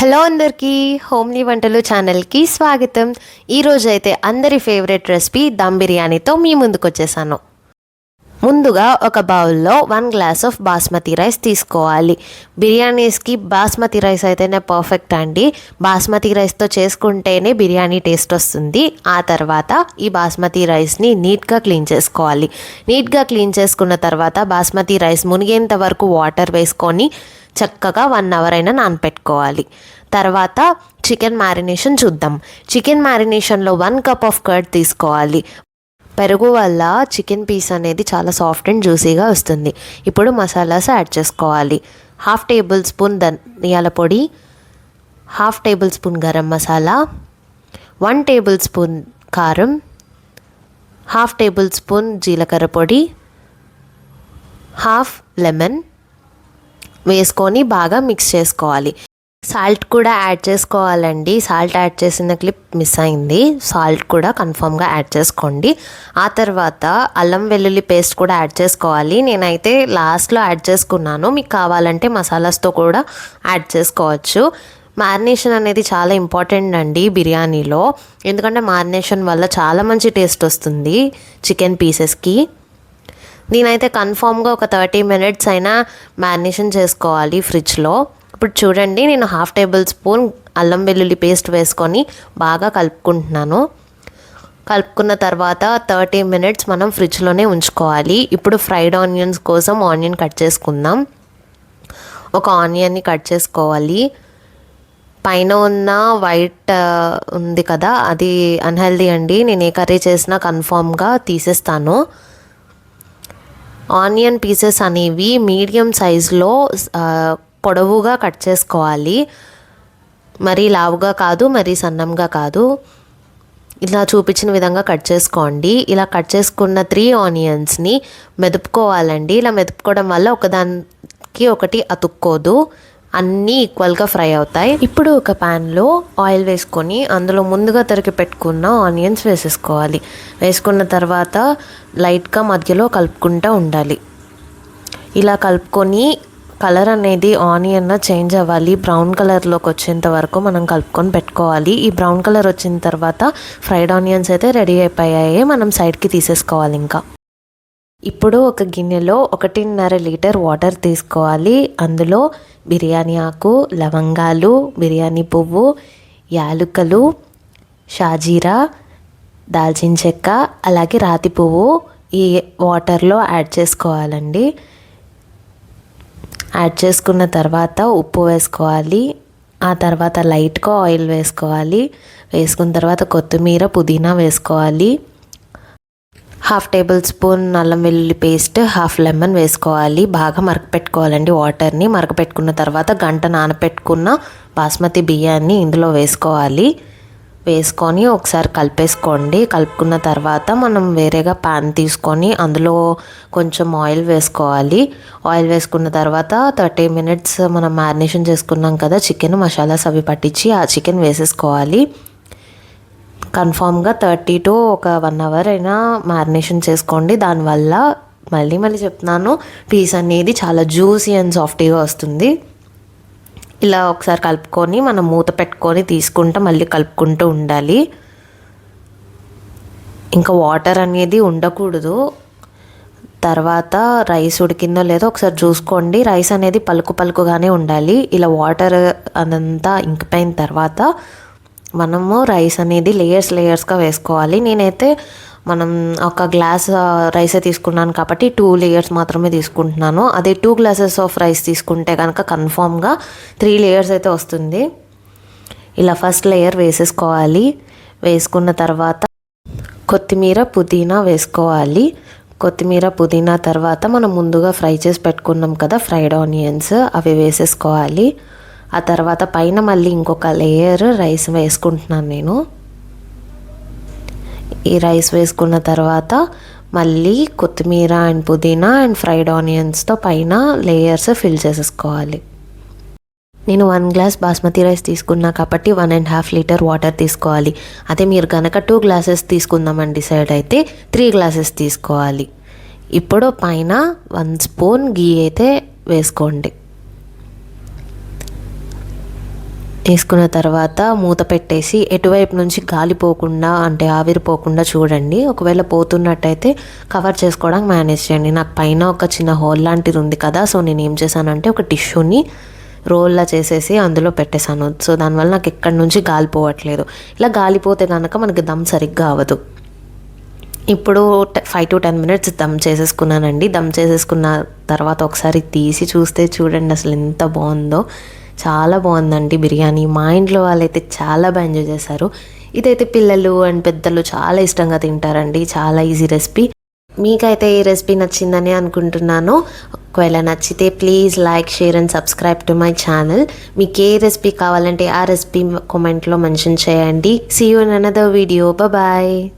Hello అందరికీ, homely వంటలు ఛానల్కి స్వాగతం. ఈరోజైతే అందరి ఫేవరెట్ రెసిపీ దమ్ బిర్యానీతో మీ ముందుకు వచ్చేసాను. ముందుగా ఒక బౌల్లో 1 గ్లాస్ ఆఫ్ బాస్మతి రైస్ తీసుకోవాలి. బిర్యానీస్కి బాస్మతి రైస్ అయితేనే పర్ఫెక్ట్ అండి. బాస్మతి రైస్తో చేసుకుంటేనే బిర్యానీ టేస్ట్ వస్తుంది. ఆ తర్వాత ఈ బాస్మతి రైస్ని నీట్గా క్లీన్ చేసుకోవాలి. నీట్గా క్లీన్ చేసుకున్న తర్వాత బాస్మతి రైస్ మునిగేంత వరకు వాటర్ వేసుకొని చక్కగా 1 అవర్ అయినా నానపెట్టుకోవాలి. తర్వాత చికెన్ మ్యారినేషన్ చూద్దాం. చికెన్ మ్యారినేషన్లో 1 కప్ ఆఫ్ కర్డ్ తీసుకోవాలి. పెరుగు వల్ల చికెన్ పీస్ అనేది చాలా సాఫ్ట్ అండ్ జ్యూసీగా వస్తుంది. ఇప్పుడు మసాలాస్ యాడ్ చేసుకోవాలి. 1/2 టేబుల్ స్పూన్ ధనియాల పొడి, 1/2 table spoon garam masala, 1 table spoon కారం, 1/2 టేబుల్ స్పూన్ జీలకర్ర పొడి, 1/2 లెమన్ వేసుకొని బాగా మిక్స్ చేసుకోవాలి. సాల్ట్ కూడా యాడ్ చేసుకోవాలండి. సాల్ట్ యాడ్ చేసిన క్లిప్ మిస్ అయింది. సాల్ట్ కూడా కన్ఫామ్గా యాడ్ చేసుకోండి. ఆ తర్వాత అల్లం వెల్లుల్లి పేస్ట్ కూడా యాడ్ చేసుకోవాలి. నేనైతే లాస్ట్లో యాడ్ చేసుకున్నాను. మీకు కావాలంటే మసాలాస్తో కూడా యాడ్ చేసుకోవచ్చు. మ్యారినేషన్ అనేది చాలా ఇంపార్టెంట్ అండి బిర్యానీలో. ఎందుకంటే మ్యారినేషన్ వల్ల చాలా మంచి టేస్ట్ వస్తుంది చికెన్ పీసెస్కి. నేనైతే కన్ఫామ్గా ఒక 30 మినిట్స్ అయినా మ్యారినేషన్ చేసుకోవాలి ఫ్రిడ్జ్లో. ఇప్పుడు చూడండి, నేను 1/2 టేబుల్ స్పూన్ అల్లం వెల్లుల్లి పేస్ట్ వేసుకొని బాగా కలుపుకుంటున్నాను. కలుపుకున్న తర్వాత 30 మినిట్స్ మనం ఫ్రిడ్జ్లోనే ఉంచుకోవాలి. ఇప్పుడు ఫ్రైడ్ ఆనియన్స్ కోసం ఆనియన్ కట్ చేసుకుందాం. ఒక ఆనియన్ని కట్ చేసుకోవాలి. పైన ఉన్న వైట్ ఉంది కదా, అది అన్హెల్దీ అండి. నేను ఏ కర్రీ చేసినా కన్ఫామ్గా తీసేస్తాను. ఆనియన్ పీసెస్ అనేవి మీడియం సైజులో పొడవుగా కట్ చేసుకోవాలి. మరీ లావుగా కాదు, మరీ సన్నంగా కాదు. ఇలా చూపించిన విధంగా కట్ చేసుకోండి. ఇలా కట్ చేసుకున్న 3 ఆనియన్స్ని మెదుపుకోవాలండి. ఇలా మెదుపుకోవడం వల్ల ఒకదానికి ఒకటి అతుక్కోదు, అన్నీ ఈక్వల్గా ఫ్రై అవుతాయి. ఇప్పుడు ఒక ప్యాన్లో ఆయిల్ వేసుకొని అందులో ముందుగా తరిగి పెట్టుకున్న ఆనియన్స్ వేసేసుకోవాలి. వేసుకున్న తర్వాత లైట్గా మధ్యలో కలుపుకుంటూ ఉండాలి. ఇలా కలుపుకొని కలర్ అనేది ఆనియన్ చేంజ్ అవ్వాలి. బ్రౌన్ కలర్లోకి వచ్చేంత వరకు మనం కలుపుకొని పెట్టుకోవాలి. ఈ బ్రౌన్ కలర్ వచ్చిన తర్వాత ఫ్రైడ్ ఆనియన్స్ అయితే రెడీ అయిపోయాయి. మనం సైడ్కి తీసేసుకోవాలి. ఇంకా ఇప్పుడు ఒక గిన్నెలో 1.5 లీటర్ వాటర్ తీసుకోవాలి. అందులో బిర్యానీ ఆకు, లవంగాలు, బిర్యానీ పువ్వు, యాలుకలు, షాజీరా, దాల్చిన చెక్క, అలాగే రాతి పువ్వు ఈ వాటర్లో యాడ్ చేసుకోవాలండి. యాడ్ చేసుకున్న తర్వాత ఉప్పు వేసుకోవాలి. ఆ తర్వాత లైట్గా ఆయిల్ వేసుకోవాలి. వేసుకున్న తర్వాత కొత్తిమీర, పుదీనా వేసుకోవాలి. 1/2 టేబుల్ స్పూన్ అల్లం వెల్లుల్లి పేస్ట్, 1/2 లెమన్ వేసుకోవాలి. బాగా మరకపెట్టుకోవాలండి వాటర్ని. మరకపెట్టుకున్న తర్వాత గంట నానపెట్టుకున్న బాస్మతి బియ్యాన్ని ఇందులో వేసుకోవాలి. వేసుకొని ఒకసారి కలిపేసుకోండి. కలుపుకున్న తర్వాత మనం వేరేగా ప్యాన్ తీసుకొని అందులో కొంచెం ఆయిల్ వేసుకోవాలి. ఆయిల్ వేసుకున్న తర్వాత 30 మినిట్స్ మనం మ్యారినేషన్ చేసుకున్నాం కదా చికెన్, మసాలాస్ అవి పట్టించి ఆ చికెన్ వేసేసుకోవాలి. కన్ఫామ్గా 30 to 1 అవర్ అయినా మ్యారినేషన్ చేసుకోండి. దానివల్ల మళ్ళీ చెప్తున్నాను, పీస్ అనేది చాలా జ్యూసీ అండ్ సాఫ్టీగా వస్తుంది. ఇలా ఒకసారి కలుపుకొని మనం మూత పెట్టుకొని తీసుకుంటూ మళ్ళీ కలుపుకుంటూ ఉండాలి. ఇంకా వాటర్ అనేది ఉండకూడదు. తర్వాత రైస్ ఉడికిందో లేదో ఒకసారి చూసుకోండి. రైస్ అనేది పలుకుగానే ఉండాలి. ఇలా వాటర్ అదంతా ఇంకిపోయిన తర్వాత మనము రైస్ అనేది లేయర్స్గా వేసుకోవాలి. నేనైతే మనం ఒక గ్లాస్ రైస్ తీసుకున్నాను కాబట్టి 2 లేయర్స్ మాత్రమే తీసుకుంటున్నాను. అదే 2 గ్లాసెస్ ఆఫ్ రైస్ తీసుకుంటే కనుక కన్ఫామ్గా 3 లేయర్స్ అయితే వస్తుంది. ఇలా ఫస్ట్ లేయర్ వేసేసుకోవాలి. వేసుకున్న తర్వాత కొత్తిమీర, పుదీనా వేసుకోవాలి. కొత్తిమీర, పుదీనా తర్వాత మనం ముందుగా ఫ్రై చేసి పెట్టుకున్నాం కదా ఫ్రైడ్ ఆనియన్స్, అవి వేసేసుకోవాలి. ఆ తర్వాత పైన మళ్ళీ ఇంకొక లేయర్ రైస్ వేసుకుంటున్నాను నేను. ఈ రైస్ వేసుకున్న తర్వాత మళ్ళీ కొత్తిమీర అండ్ పుదీనా అండ్ ఫ్రైడ్ ఆనియన్స్తో పైన లేయర్స్ ఫిల్ చేసేసుకోవాలి. నేను 1 గ్లాస్ బాస్మతి రైస్ తీసుకున్నా కాబట్టి 1.5 లీటర్ వాటర్ తీసుకోవాలి. అదే మీరు కనుక 2 గ్లాసెస్ తీసుకుందామని డిసైడ్ అయితే 3 గ్లాసెస్ తీసుకోవాలి. ఇప్పుడు పైన 1 స్పూన్ గీ అయితే వేసుకోండి. వేసుకున్న తర్వాత మూత పెట్టేసి ఎటువైపు నుంచి గాలి పోకుండా అంటే ఆవిరిపోకుండా చూడండి. ఒకవేళ పోతున్నట్టయితే కవర్ చేసుకోవడానికి మేనేజ్ చేయండి. నాకు పైన ఒక చిన్న హోల్ లాంటిది ఉంది కదా, సో నేను ఏం చేశానంటే ఒక టిష్యూని రోల్లా చేసేసి అందులో పెట్టేశాను. సో దానివల్ల నాకు ఎక్కడి నుంచి గాలి పోవట్లేదు. ఇలా గాలిపోతే కనుక మనకి దమ్ సరిగ్గా అవ్వదు. ఇప్పుడు 5 to 10 minutes దమ్ చేసేసుకున్నానండి. దమ్ చేసేసుకున్న తర్వాత ఒకసారి తీసి చూస్తే చూడండి అసలు ఎంత బాగుందో. చాలా బాగుందండి బిర్యానీ. మా ఇంట్లో వాళ్ళైతే చాలా బాగా ఎంజాయ్ చేశారు. ఇదైతే పిల్లలు అండ్ పెద్దలు చాలా ఇష్టంగా తింటారండి. చాలా ఈజీ రెసిపీ. మీకైతే ఈ రెసిపీ నచ్చిందని అనుకుంటున్నాను. ఒకవేళ నచ్చితే please like, share and subscribe to my channel. మీకు ఏ రెసిపీ కావాలంటే ఆ రెసిపీ కామెంట్లో మెన్షన్ చేయండి. See you in another video. Bye.